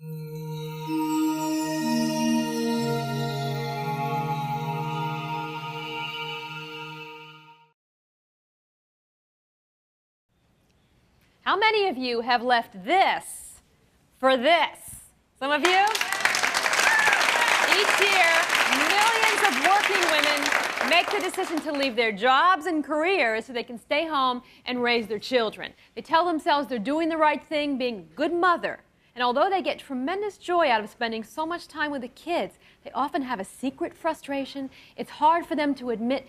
How many of you have left this for this? Some of you? Each year, millions of working women make the decision to leave their jobs and careers so they can stay home and raise their children. They tell themselves they're doing the right thing, being a good mother. And although they get tremendous joy out of spending so much time with the kids, they often have a secret frustration. It's hard for them to admit,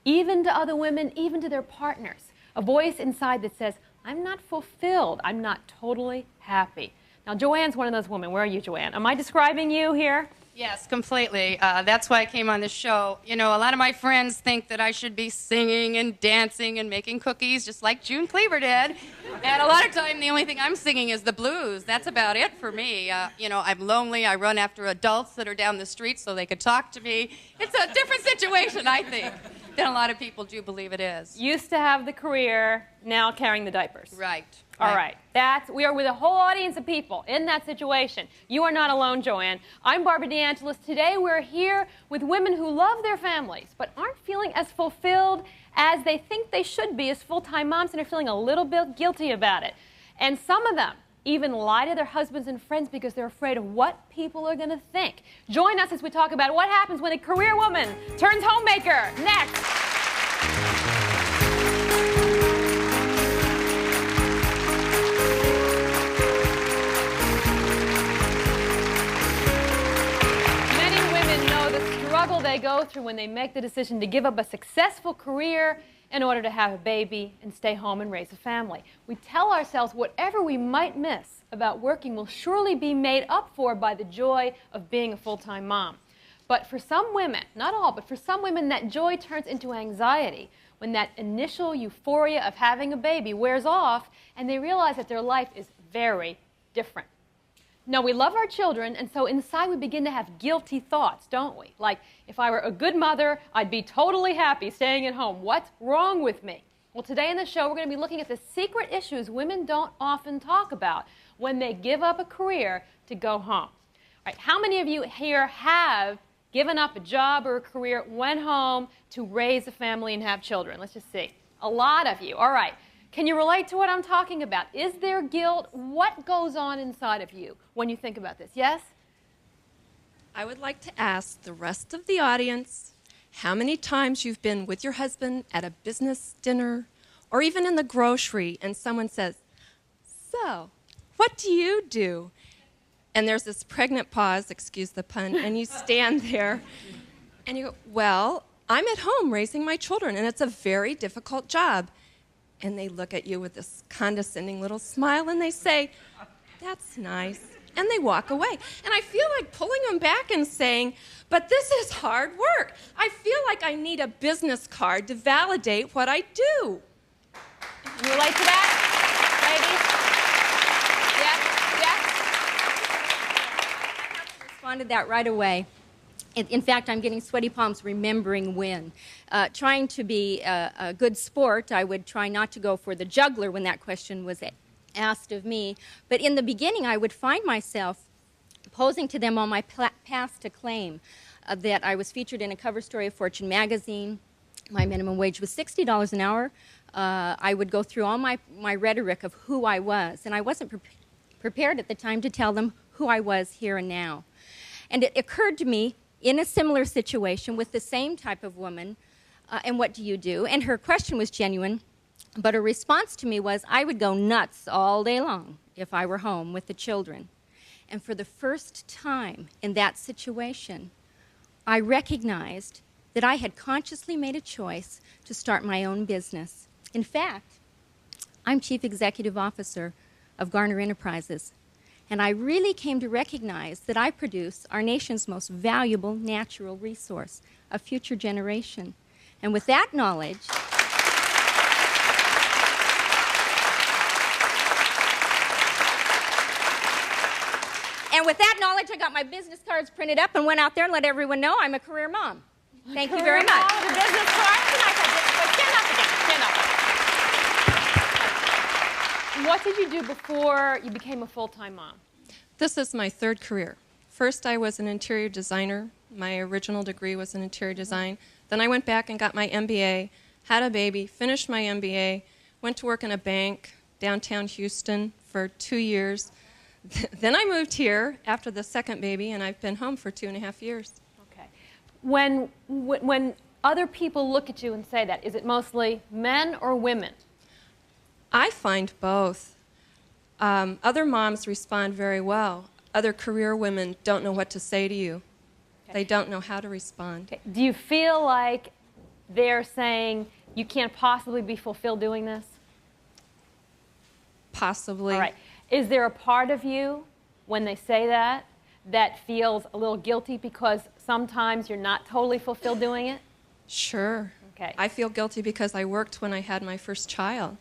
even to other women, even to their partners. A voice inside that says, I'm not fulfilled. I'm not totally happy. Now, Joanne's one of those women. Where are you, Joanne? Am I describing you here? Yes, completely. That's why I came on this show. You know, a lot of my friends think that I should be singing and dancing and making cookies, just like June Cleaver did. And a lot of time, the only thing I'm singing is the blues. That's about it for me. You know, I'm lonely. I run after adults that are down the street so they could talk to me. It's a different situation, I think, than a lot of people do believe it is. Used to have the career, now carrying the diapers. Right. All right. We are with a whole audience of people in that situation. You are not alone, Joanne. I'm Barbara De Angelis. Today we're here with women who love their families but aren't feeling as fulfilled as they think they should be as full-time moms and are feeling a little bit guilty about it. And some of them even lie to their husbands and friends because they're afraid of what people are going to think. Join us as we talk about what happens when a career woman turns homemaker. Next. Struggle they go through when they make the decision to give up a successful career in order to have a baby and stay home and raise a family. We tell ourselves whatever we might miss about working will surely be made up for by the joy of being a full-time mom. But for some women, not all, but for some women, that joy turns into anxiety when that initial euphoria of having a baby wears off and they realize that their life is very different. No, we love our children, and so inside we begin to have guilty thoughts, don't we? Like, if I were a good mother, I'd be totally happy staying at home. What's wrong with me? Well, today in the show, we're going to be looking at the secret issues women don't often talk about when they give up a career to go home. All right, how many of you here have given up a job or a career, went home to raise a family and have children? Let's just see. A lot of you. All right. Can you relate to what I'm talking about? Is there guilt? What goes on inside of you when you think about this? Yes? I would like to ask the rest of the audience how many times you've been with your husband at a business dinner or even in the grocery and someone says, so, what do you do? And there's this pregnant pause, excuse the pun, and you stand there and you go, well, I'm at home raising my children and it's a very difficult job. And they look at you with this condescending little smile and they say, that's nice. And they walk away. And I feel like pulling them back and saying, but this is hard work. I feel like I need a business card to validate what I do. You relate to that, ladies? Yes? I responded that right away. In fact, I'm getting sweaty palms remembering when. Trying to be a good sport, I would try not to go for the juggler when that question was asked of me. But in the beginning, I would find myself posing to them on my past acclaim that I was featured in a cover story of Fortune magazine. My minimum wage was $60 an hour. I would go through all my rhetoric of who I was, and I wasn't prepared at the time to tell them who I was here and now. And it occurred to me, in a similar situation with the same type of woman, and what do you do? And her question was genuine, but her response to me was, I would go nuts all day long if I were home with the children. And for the first time in that situation, I recognized that I had consciously made a choice to start my own business. In fact, I'm Chief Executive Officer of Garner Enterprises. And I really came to recognize that I produce our nation's most valuable natural resource, a future generation. And with that knowledge, I got my business cards printed up and went out there and let everyone know I'm a career mom. Thank you very much. The business cards, and I said, stand up again, stand up. What did you do before you became a full-time mom? This is my third career. First, I was an interior designer. My original degree was in interior design. Then I went back and got my MBA, had a baby, finished my MBA, went to work in a bank downtown Houston for 2 years. Then I moved here after the second baby, and I've been home for 2.5 years. Okay. When other people look at you and say that, is it mostly men or women? I find both. Other moms respond very well. Other career women don't know what to say to you. Okay. They don't know how to respond. Okay. Do you feel like they're saying you can't possibly be fulfilled doing this? Possibly. All right. Is there a part of you, when they say that, that feels a little guilty because sometimes you're not totally fulfilled doing it? Sure. Okay. I feel guilty because I worked when I had my first child.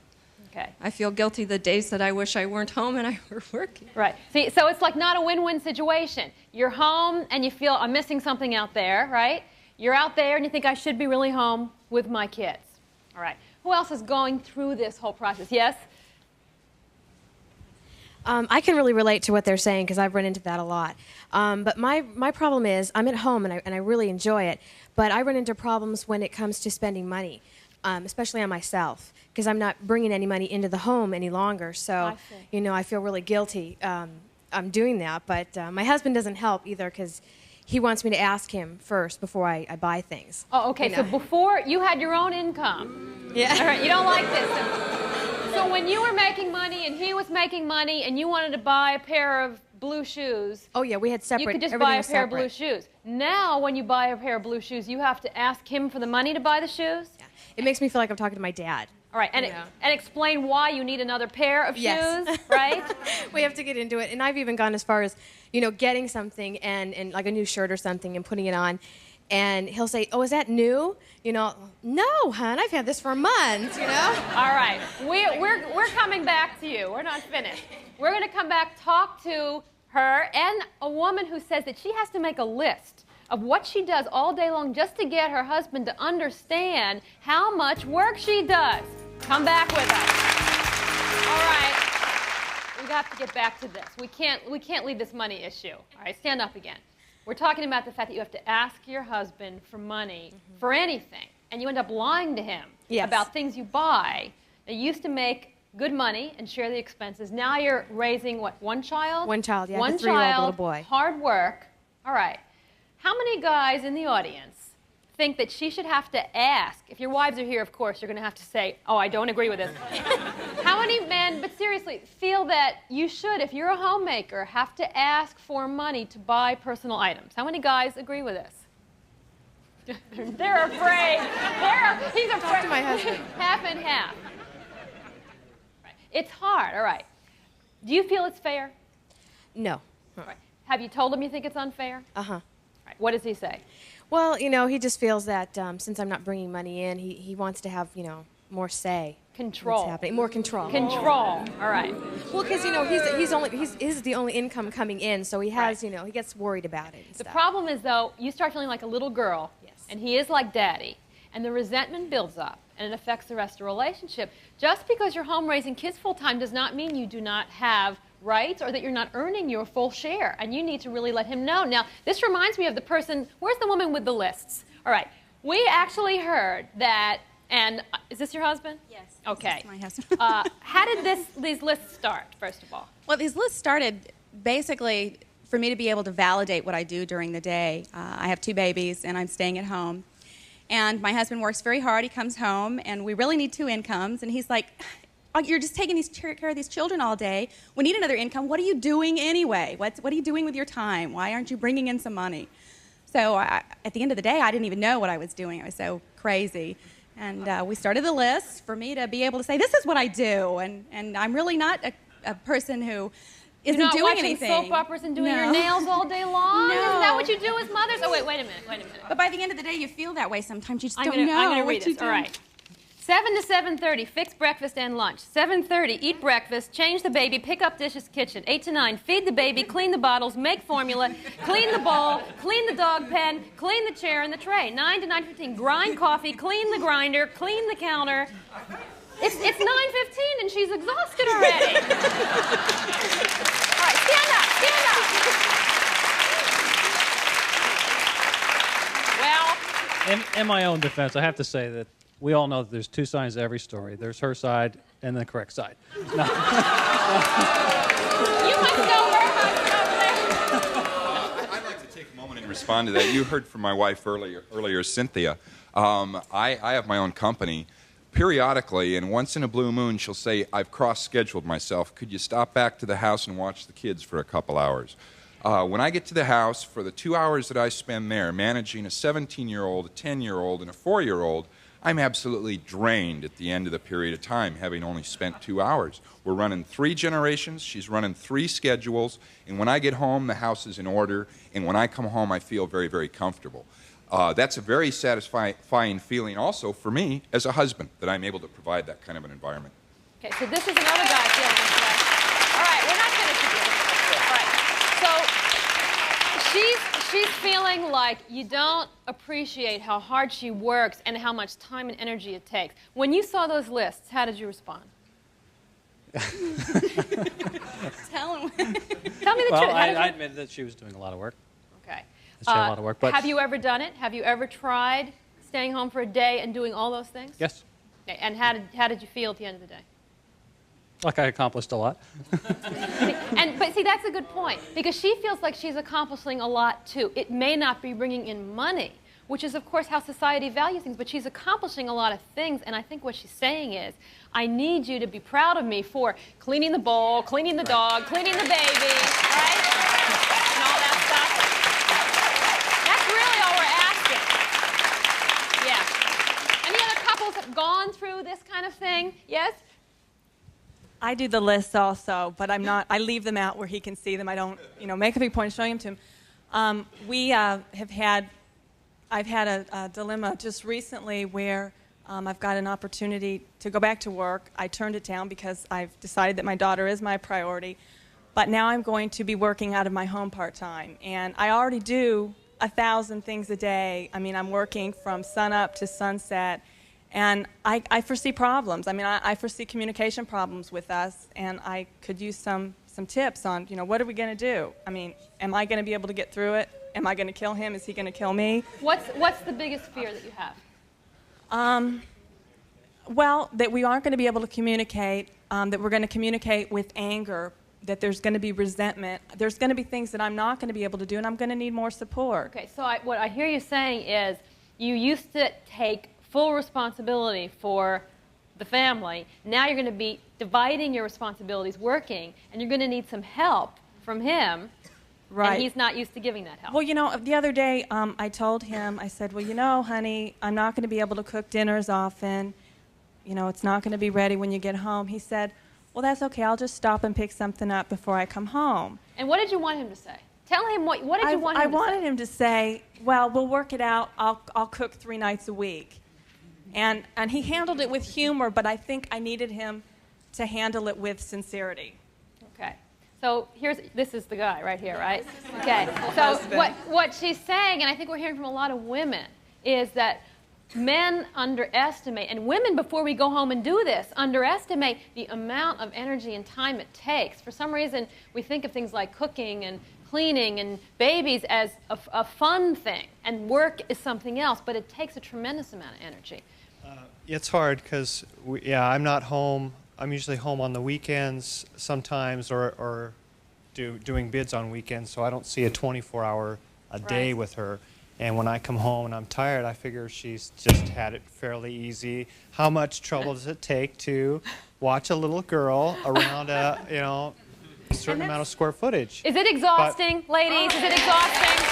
Okay. I feel guilty the days that I wish I weren't home and I were working. Right. See, so it's like not a win-win situation. You're home and you feel I'm missing something out there, right? You're out there and you think I should be really home with my kids. All right. Who else is going through this whole process? Yes? I can really relate to what they're saying because I've run into that a lot. But my problem is I'm at home and I really enjoy it, but I run into problems when it comes to spending money, especially on myself, because I'm not bringing any money into the home any longer. So, you know, I feel really guilty I'm doing that. But my husband doesn't help either because he wants me to ask him first before I buy things. Oh, okay. You So know. before you had your own income. Yeah. All right. You don't like this. So when you were making money and he was making money and you wanted to buy a pair of blue shoes. Oh, yeah, we had separate. You could just everything buy a was pair of separate. blue shoes. Now, when you buy a pair of blue shoes, you have to ask him for the money to buy the shoes? Yeah. It makes me feel like I'm talking to my dad. All right, and, and explain why you need another pair of Yes. shoes, right? We have to get into it. And I've even gone as far as, you know, getting something and like a new shirt or something and putting it on. And he'll say, oh, is that new? You know, no, hon, I've had this for months, you know? All right, we're coming back to you. We're not finished. We're going to come back, talk to her and a woman who says that she has to make a list of what she does all day long just to get her husband to understand how much work she does. Come back with us. All right, we have to get back to this. We can't leave this money issue. All right, stand up again. We're talking about the fact that you have to ask your husband for money for anything, and you end up lying to him about things you buy. They used to make good money and share the expenses. Now you're raising, what, one child? One child, yeah, one a 3-year-old child, little boy. Hard work. All right. How many guys in the audience think that she should have to ask? If your wives are here, of course, you're going to have to say, oh, I don't agree with this. How many men, but seriously, feel that you should, if you're a homemaker, have to ask for money to buy personal items? How many guys agree with this? They're afraid. He's afraid. Talk to my husband. Half and half. Right. It's hard. All right. Do you feel it's fair? No. Right. Have you told him you think it's unfair? Uh-huh. Right. What does he say? Well, you know, he just feels that since I'm not bringing money in, he wants to have, you know, more say. Control. What's happening. More control. Control. All right. Well, because, you know, he's the only income coming in, so he has, you know, he gets worried about it and The stuff. problem is, though, you start feeling like a little girl, and he is like daddy, and the resentment builds up, and it affects the rest of the relationship. Just because you're home raising kids full-time does not mean you do not have rights or that you're not earning your full share, and you need to really let him know. Now, this reminds me of the person, where's the woman with the lists? All right, we actually heard that, and is this your husband? Yes. Okay. This is my husband. How did these lists start, first of all? Well, these lists started basically for me to be able to validate what I do during the day. I have 2 babies, and I'm staying at home. And my husband works very hard. He comes home, and we really need 2 incomes. And he's like, oh, you're just taking care of these children all day. We need another income. What are you doing anyway? What are you doing with your time? Why aren't you bringing in some money? So at the end of the day, I didn't even know what I was doing. I was so crazy. And we started the list for me to be able to say, this is what I do. And I'm really not a person who isn't doing anything. You're not watching soap operas and doing your nails all day long? No. Isn't that what you do as mothers? Oh, wait a minute. But by the end of the day, you feel that way sometimes. You just don't know. I'm going to read what you this. do. All right. 7 to 7:30, fix breakfast and lunch. 7:30, eat breakfast, change the baby, pick up dishes, kitchen. 8 to 9, feed the baby, clean the bottles, make formula, clean the bowl, clean the dog pen, clean the chair and the tray. 9 to 9:15, grind coffee, clean the grinder, clean the counter. It's 9:15 and she's exhausted already. All right, stand up, stand up. In my own defense, I have to say that we all know that there's two sides to every story. There's her side and the correct side. You must know her husband over there. I'd like to take a moment and respond to that. You heard from my wife earlier, Cynthia. I have my own company. Periodically, and once in a blue moon, she'll say, I've cross-scheduled myself. Could you stop back to the house and watch the kids for a couple hours? When I get to the house, for the 2 hours that I spend there managing a 17-year-old, a 10-year-old, and a 4-year-old, I'm absolutely drained at the end of the period of time, having only spent 2 hours. We're running 3 generations. She's running 3 schedules. And when I get home, the house is in order. And when I come home, I feel very, very comfortable. That's a very satisfying feeling also for me as a husband, that I'm able to provide that kind of an environment. Okay, so this is another guy feeling this way. All right, we're not finished with you. All right, so she's feeling like you don't appreciate how hard she works and how much time and energy it takes. When you saw those lists, how did you respond? Tell him. Tell me the truth. I admitted that she was doing a lot of work. Okay. She had a lot of work, but have you ever done it? Have you ever tried staying home for a day and doing all those things? yes, Okay, and how did you feel at the end of the day? like I accomplished a lot. But see, that's a good point, because she feels like she's accomplishing a lot too. It may not be bringing in money, which is of course how society values things, but she's accomplishing a lot of things, and I think what she's saying is, I need you to be proud of me for cleaning the bowl, cleaning the dog, cleaning the baby, right? And all that stuff. That's really all we're asking. Yeah. Any other couples have gone through this kind of thing? Yes? I do the lists also, but I'm not. I leave them out where he can see them. I don't, make a big point of showing them to him. I've had a dilemma just recently where I've got an opportunity to go back to work. I turned it down because I've decided that my daughter is my priority. But now I'm going to be working out of my home part-time, and I already do 1,000 things a day. I mean, I'm working from sunup to sunset. And I foresee problems. I mean, I foresee communication problems with us, and I could use some tips on, what are we going to do? I mean, am I going to be able to get through it? Am I going to kill him? Is he going to kill me? What's the biggest fear that you have? Well, that we aren't going to be able to communicate, that we're going to communicate with anger, that there's going to be resentment. There's going to be things that I'm not going to be able to do, and I'm going to need more support. Okay, so what I hear you saying is you used to take full responsibility for the family. Now you're going to be dividing your responsibilities, working, and you're going to need some help from him. Right. And he's not used to giving that help. Well, the other day I told him, I said, well, honey, I'm not going to be able to cook dinners often. It's not going to be ready when you get home. He said, well, that's okay. I'll just stop and pick something up before I come home. And what did you want him to say? Tell him what did you want him to say? I wanted him to say, well, we'll work it out. I'll cook 3 nights a week. And he handled it with humor, but I think I needed him to handle it with sincerity. Okay. So this is the guy right here, right? Okay. So what she's saying, and I think we're hearing from a lot of women, is that men underestimate, and women before we go home and do this, underestimate the amount of energy and time it takes. For some reason, we think of things like cooking and cleaning and babies as a fun thing, and work is something else, but it takes a tremendous amount of energy. It's hard because, I'm not home. I'm usually home on the weekends sometimes, or doing bids on weekends, so I don't see a 24-hour a day with her. And when I come home and I'm tired, I figure she's just had it fairly easy. How much trouble does it take to watch a little girl around a certain amount of square footage? Is it exhausting, ladies? Is it exhausting?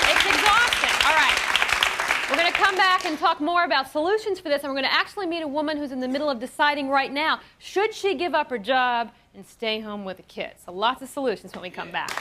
It's exhausting. All right. We're going to come back and talk more about solutions for this, and we're going to actually meet a woman who's in the middle of deciding right now, should she give up her job and stay home with the kids? So lots of solutions when we come back.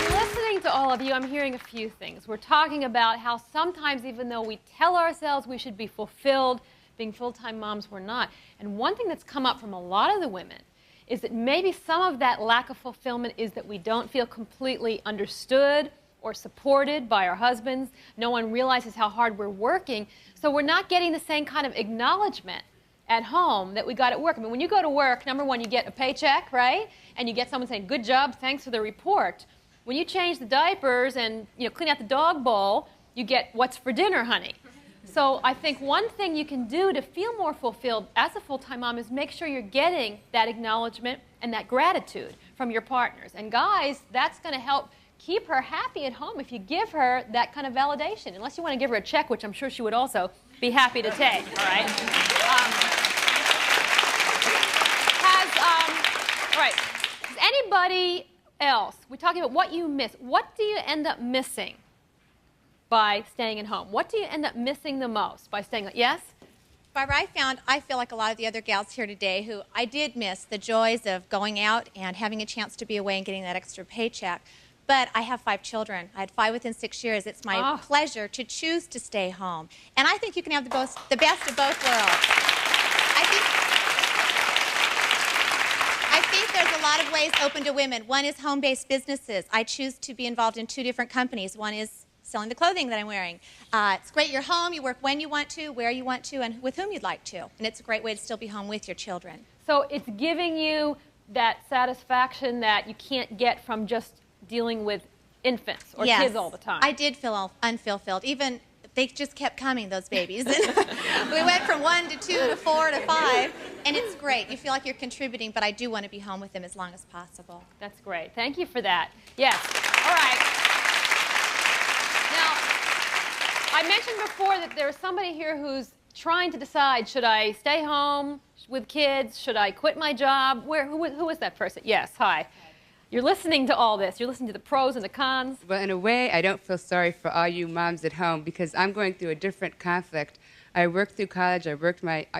Listening to all of you, I'm hearing a few things. We're talking about how sometimes, even though we tell ourselves we should be fulfilled, being full-time moms, we're not. And one thing that's come up from a lot of the women is that maybe some of that lack of fulfillment is that we don't feel completely understood or supported by our husbands. No one realizes how hard we're working, so we're not getting the same kind of acknowledgement at home that we got at work. I mean, when you go to work, number one, you get a paycheck, right? And you get someone saying, good job, thanks for the report. When you change the diapers and clean out the dog bowl, you get what's for dinner, honey. So I think one thing you can do to feel more fulfilled as a full-time mom is make sure you're getting that acknowledgement and that gratitude from your partners. And guys, that's going to help keep her happy at home if you give her that kind of validation. Unless you want to give her a check, which I'm sure she would also be happy to take, all right? All right. Does anybody else, we're talking about what you miss. What do you end up missing by staying at home? What do you end up missing the most by staying at home? Yes? Barbara, I feel like a lot of the other gals here today who I did miss the joys of going out and having a chance to be away and getting that extra paycheck. But I have 5 children. I had 5 within 6 years. It's my pleasure to choose to stay home. And I think you can have the best of both worlds. I think there's a lot of ways open to women. One is home-based businesses. I choose to be involved in 2 different companies. One is selling the clothing that I'm wearing. It's great you're home. You work when you want to, where you want to, and with whom you'd like to. And it's a great way to still be home with your children. So it's giving you that satisfaction that you can't get from just dealing with infants or kids all the time. I did feel unfulfilled. Even they just kept coming, those babies. We went from 1 to 2 to 4 to 5, and it's great. You feel like you're contributing, but I do want to be home with them as long as possible. That's great. Thank you for that. Yes. All right. Now, I mentioned before that there's somebody here who's trying to decide, should I stay home with kids? Should I quit my job? Who is that person? Yes, hi. You're listening to all this. You're listening to the pros and the cons. Well, in a way, I don't feel sorry for all you moms at home because I'm going through a different conflict. I worked through college. I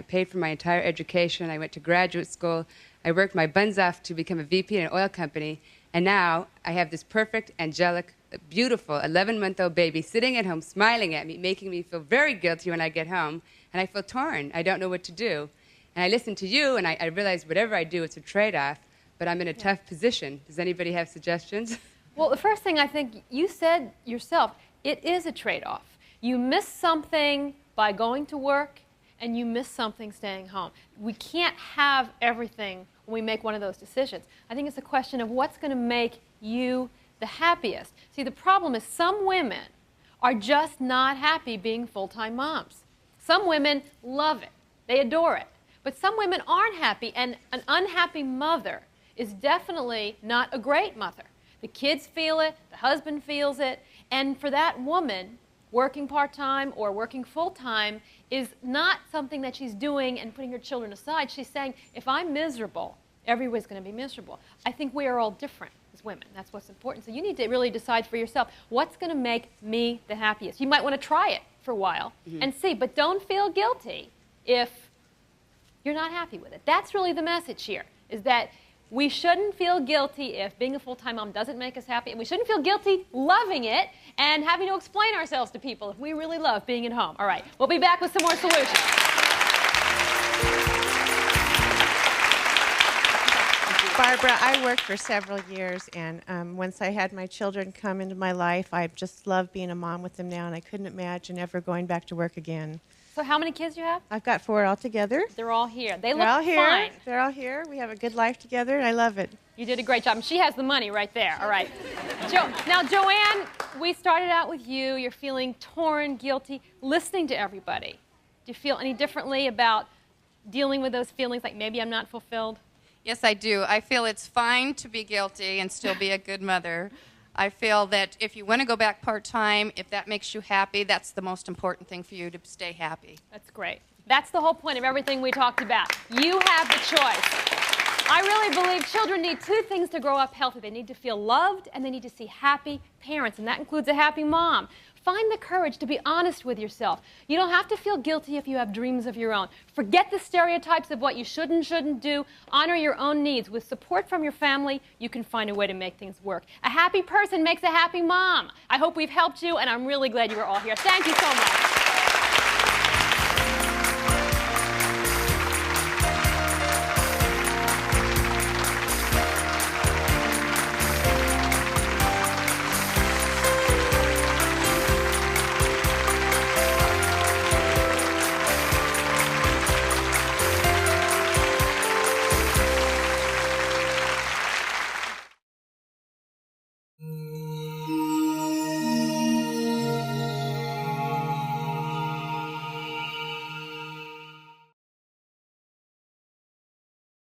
paid for my entire education. I went to graduate school. I worked my buns off to become a VP in an oil company. And now I have this perfect, angelic, beautiful 11-month-old baby sitting at home smiling at me, making me feel very guilty when I get home. And I feel torn. I don't know what to do. And I listen to you, and I realize whatever I do, it's a trade-off. But I'm in a tough position. Does anybody have suggestions? Well, the first thing I think you said yourself, it is a trade-off. You miss something by going to work, and you miss something staying home. We can't have everything when we make one of those decisions. I think it's a question of what's going to make you the happiest. See, the problem is some women are just not happy being full-time moms. Some women love it. They adore it. But some women aren't happy, and an unhappy mother is definitely not a great mother. The kids feel it, the husband feels it, and for that woman, working part-time or working full-time is not something that she's doing and putting her children aside. She's saying, if I'm miserable, everyone's going to be miserable. I think we are all different as women. That's what's important. So you need to really decide for yourself, what's going to make me the happiest? You might want to try it for a while and see, but don't feel guilty if you're not happy with it. That's really the message here, is that we shouldn't feel guilty if being a full-time mom doesn't make us happy, and we shouldn't feel guilty loving it and having to explain ourselves to people if we really love being at home. All right, we'll be back with some more solutions. Barbara, I worked for several years, and once I had my children come into my life, I just love being a mom with them now, and I couldn't imagine ever going back to work again. So how many kids do you have? I've got 4 altogether. They're all here. They're all look here. fine. They're all here. We have a good life together, and I love it. You did a great job. And she has the money right there. All right. Now, Joanne, we started out with you. You're feeling torn, guilty, listening to everybody. Do you feel any differently about dealing with those feelings, like maybe I'm not fulfilled? Yes, I do. I feel it's fine to be guilty and still be a good mother. I feel that if you want to go back part-time, if that makes you happy, that's the most important thing for you, to stay happy. That's great. That's the whole point of everything we talked about. You have the choice. I really believe children need 2 things to grow up healthy. They need to feel loved, and they need to see happy parents, and that includes a happy mom. Find the courage to be honest with yourself. You don't have to feel guilty if you have dreams of your own. Forget the stereotypes of what you should and shouldn't do. Honor your own needs. With support from your family, you can find a way to make things work. A happy person makes a happy mom. I hope we've helped you, and I'm really glad you were all here. Thank you so much.